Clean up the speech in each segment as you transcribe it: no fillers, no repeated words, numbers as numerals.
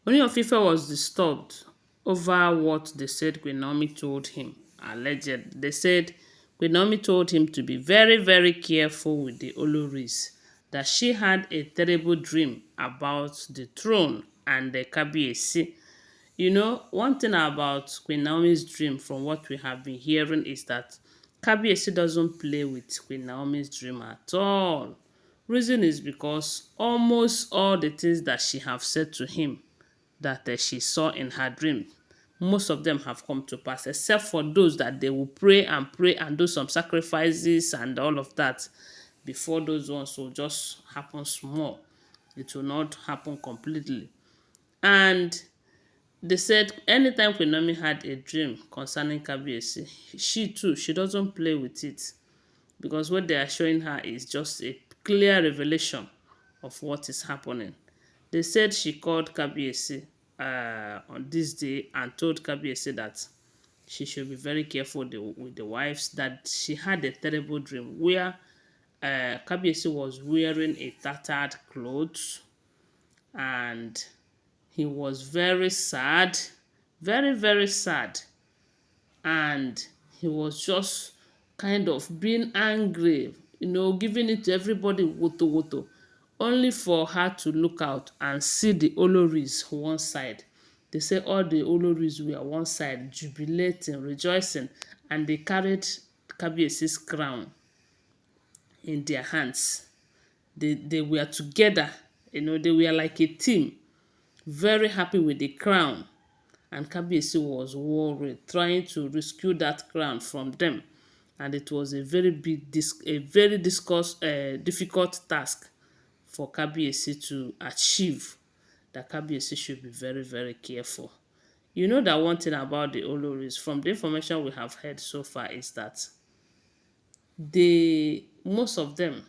Ooni of Ife was disturbed over what they said Queen Naomi told him. Alleged. They said Queen Naomi told him to be very, very careful with the Olories, that she had a terrible dream about the throne and the Kabiyesi. You know, one thing about Queen Naomi's dream, from what we have been hearing, is that Kabiyesi doesn't play with Queen Naomi's dream at all. Reason is because almost all the things that she have said to him that she saw in her dream, most of them have come to pass, except for those that they will pray and do some sacrifices and all of that. Before those ones will just happen small. It will not happen completely. And they said anytime Queen Naomi had a dream concerning Kabiyesi, she too, she doesn't play with it, because what they are showing her is just a clear revelation of what is happening. They said she called Kabiyesi on this day and told Kabiyesi that she should be very careful with the wives, that she had a terrible dream where Kabiyesi was wearing a tattered clothes, and he was very sad, very, very sad. And he was just kind of being angry, giving it to everybody, woto woto, only for her to look out and see the Olories one side. They say all the Olories were one side, jubilating, rejoicing, and they carried Kabiyesi's crown in their hands. They were together, they were like a team, very happy with the crown. And Kabiyesi was worried, trying to rescue that crown from them. And it was a very difficult task for Kabiyesi to achieve, that Kabiyesi should be very, very careful. You know that one thing about the Oloris, from the information we have heard so far, is that most of them,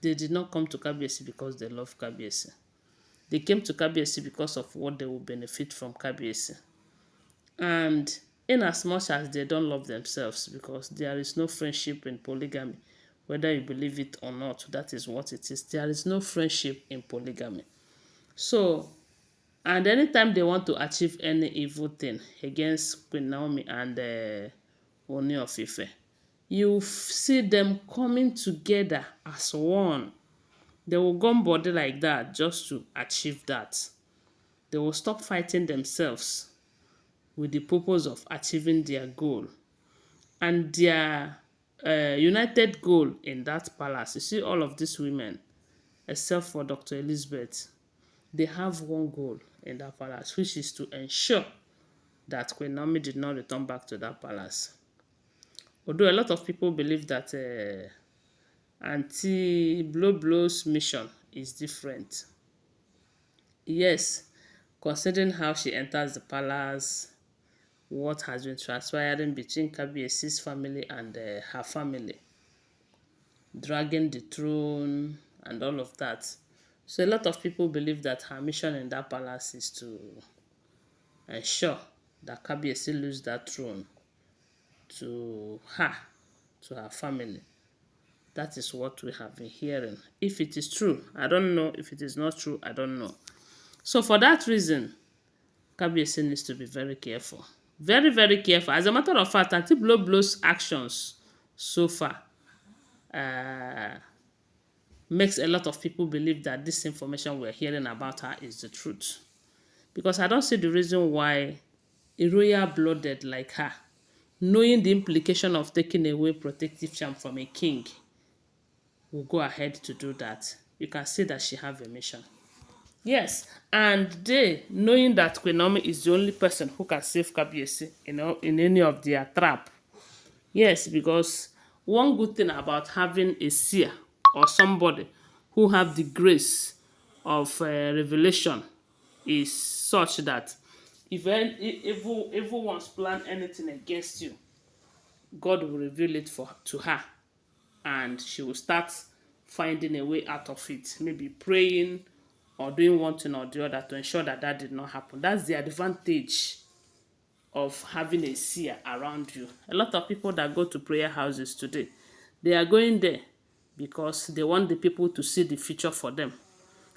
they did not come to Kabiyesi because they love Kabiyesi. They came to Kabiyesi because of what they will benefit from Kabiyesi. And in as much as they don't love themselves, because there is no friendship in polygamy, whether you believe it or not, that is what it is. There is no friendship in polygamy. So, and anytime they want to achieve any evil thing against Queen Naomi and Ooni of Ife, you see them coming together as one. They will gum body like that just to achieve that. They will stop fighting themselves with the purpose of achieving their goal. And their united goal in that palace, you see all of these women, except for Dr. Elizabeth, they have one goal in that palace, which is to ensure that Queen Naomi did not return back to that palace. Although a lot of people believe that Auntie Blow's mission is different. Yes, considering how she enters the palace, what has been transpiring between Kabiyesi's family and her family, dragging the throne and all of that. So a lot of people believe that her mission in that palace is to ensure that Kabiyesi lose that throne to her, to her family. That is what we have been hearing. If it is true, I don't know. If it is not true, I don't know. So for that reason, Kabiyesi needs to be very careful. Very, very careful. As a matter of fact, Aunty Blow's actions so far makes a lot of people believe that this information we're hearing about her is the truth. Because I don't see the reason why a royal-blooded like her, knowing the implication of taking away protective charm from a king, will go ahead to do that. You can see that she have a mission. Yes, and they, knowing that Queen Naomi is the only person who can save Kabiyesi, in any of their trap. Yes, because one good thing about having a seer or somebody who have the grace of revelation is such that if evil ones plan anything against you, God will reveal it to her, and she will start finding a way out of it, maybe praying or doing one thing or the other to ensure that that did not happen. That's the advantage of having a seer around you. A lot of people that go to prayer houses today, they are going there because they want the people to see the future for them.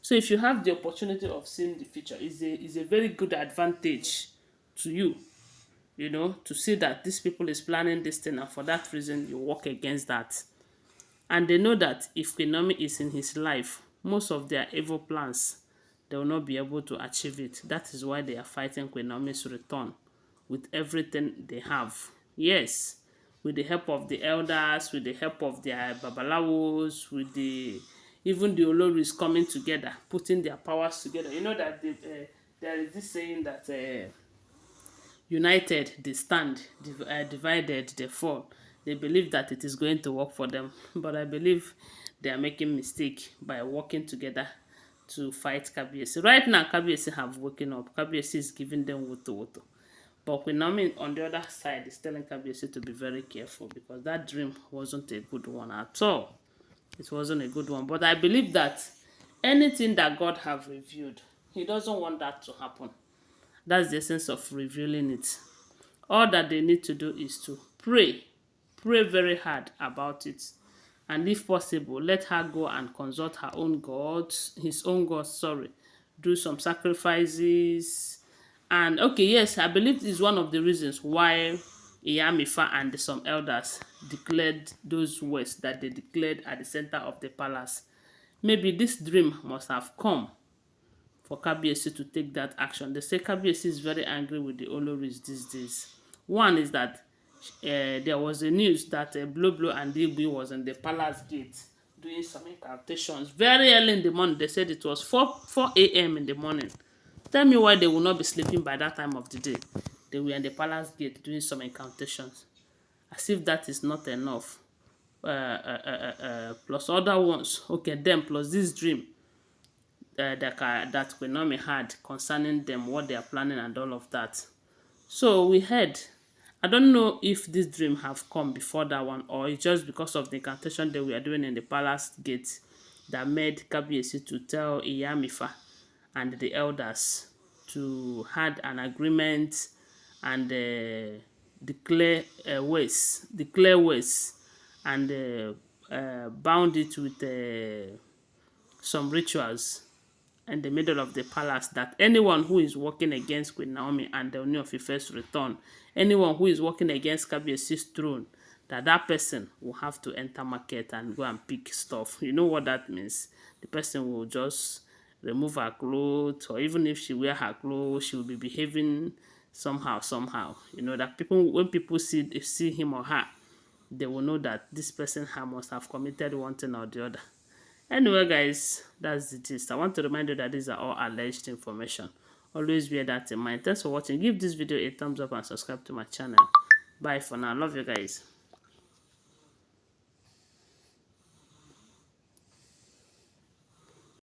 So if you have the opportunity of seeing the future, is a very good advantage to you, you know, to see that these people is planning this thing, and for that reason you work against that. And they know that if QueenNaomi is in his life, most of their evil plans, they will not be able to achieve it. That is why they are fighting QueenNaomi's return with everything they have. Yes, with the help of the elders, with the help of their babalawos, with the even the oloris coming together, putting their powers together. You know that there is this saying that united they stand, divided they fall. They believe that it is going to work for them, but I believe they are making mistake by working together to fight Kabiyesi. Right now, Kabiyesi have woken up. Kabiyesi is giving them woto woto. But Queen Naomi on the other side is telling Kabiyesi to be very careful, because that dream wasn't a good one at all. It wasn't a good one. But I believe that anything that God have revealed, He doesn't want that to happen. That's the essence of revealing it. All that they need to do is to pray. Pray very hard about it. And if possible, let her go and consult her own gods, his own gods, sorry. Do some sacrifices. And okay, yes, I believe it's one of the reasons why Iyamifa and some elders declared those words that they declared at the center of the palace. Maybe this dream must have come for Kabiyesi to take that action. They say Kabiyesi is very angry with the Oloris these days. One is that there was a news that Bloblo and Igbi was in the palace gate doing some incantations very early in the morning. They said it was 4 a.m. in the morning. Tell me why they will not be sleeping by that time of the day. They were in the palace gate doing some incantations. As if that is not enough. Plus other ones. Okay, them plus this dream that QueenNaomi had concerning them, what they are planning and all of that. So we heard, I don't know if this dream have come before that one, or it's just because of the incantation that we are doing in the palace gate that made Kabiyesi to tell Iyamifa and the elders to had an agreement and declare ways and bound it with some rituals in the middle of the palace, that anyone who is working against Queen Naomi and the Ooni of Ife's return, anyone who is working against Kabiyesi's throne, that person will have to enter market and go and pick stuff. You know what that means? The person will just remove her clothes, or even if she wear her clothes, she will be behaving somehow. You know that people, when people see him or her, they will know that this person must have committed one thing or the other. Anyway, guys, that's the gist. I want to remind you that these are all alleged information. Always bear that in mind. Thanks for watching. Give this video a thumbs up and subscribe to my channel. Bye for now. Love you guys.